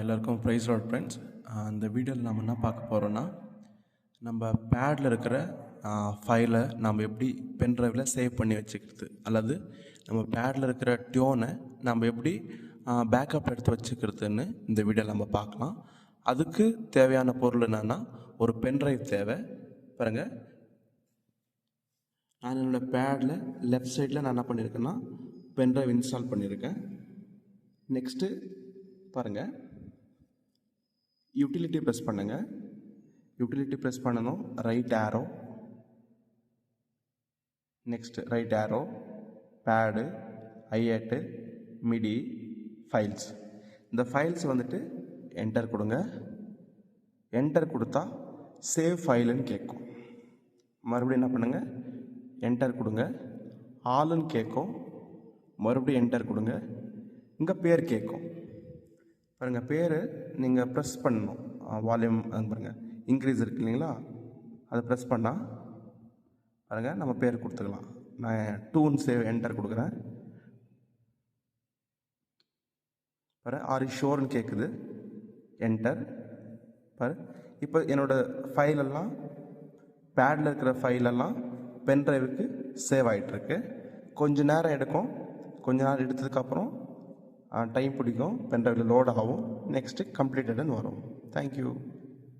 எல்லாருக்கும் price Lord friends. இந்த வீடியோவில் நம்ம என்ன பார்க்க போகிறோன்னா, நம்ம பேடில் இருக்கிற ஃபைலை நம்ம எப்படி பென்ட்ரைவில் சேவ் பண்ணி வச்சுக்கிறது, அல்லது நம்ம பேடில் இருக்கிற டியூனை நம்ம எப்படி பேக்கப் எடுத்து வச்சுக்கிறதுன்னு இந்த வீடியோவில் நம்ம பார்க்கலாம். அதுக்கு தேவையான பொருள் என்னென்னா, ஒரு பென்ட்ரைவ் தேவை. பாருங்கள், நான் என்னோடய பேடில் லெஃப்ட் சைடில் நான் என்ன பண்ணியிருக்கேன்னா பென்ட்ரைவ் இன்ஸ்டால் பண்ணியிருக்கேன். நெக்ஸ்ட்டு பாருங்கள், யூட்டிலிட்டி ப்ரெஸ் பண்ணுங்கள். யூட்டிலிட்டி ப்ரெஸ் பண்ணணும், right arrow, next right arrow, pad, ஐஏட்டு, மிடி, ஃபைல்ஸ். இந்த ஃபைல்ஸ் வந்துட்டு என்டர் கொடுங்க. என்டர் கொடுத்தா சேவ் ஃபைலுன்னு கேட்கும். மறுபடியும் என்ன பண்ணுங்கள், என்டர் கொடுங்க. ஆளுன்னு கேட்கும். மறுபடியும் என்டர் கொடுங்க. இங்கே பேர் கேட்கும். பாருங்கள், பேர் நீங்கள் ப்ரெஸ் பண்ணணும். வால்யூம் பாருங்கள், இன்க்ரீஸ் இருக்கு இல்லைங்களா, அதை ப்ரெஸ் பண்ணால் பாருங்கள் நம்ம பேர் கொடுத்துக்கலாம். நான் டூன் சேவ் என்டர் கொடுக்குறேன். பாரு, ஆர் ஷோர்னு கேட்குது, என்டர். பாரு, இப்போ என்னோடய ஃபைலெல்லாம் பேடில் இருக்கிற ஃபைலெல்லாம் பென்ட்ரைவுக்கு சேவ் ஆகிட்டுருக்கு. கொஞ்சம் நேரம் எடுக்கும். கொஞ்ச நேரம் எடுத்ததுக்கப்புறம் டைம் பிடிக்கும், பென்ட்ரைவில் லோட் ஆகும். நெக்ஸ்ட்டு கம்ப்ளீட்டடுன்னு வரும். தேங்க்யூ.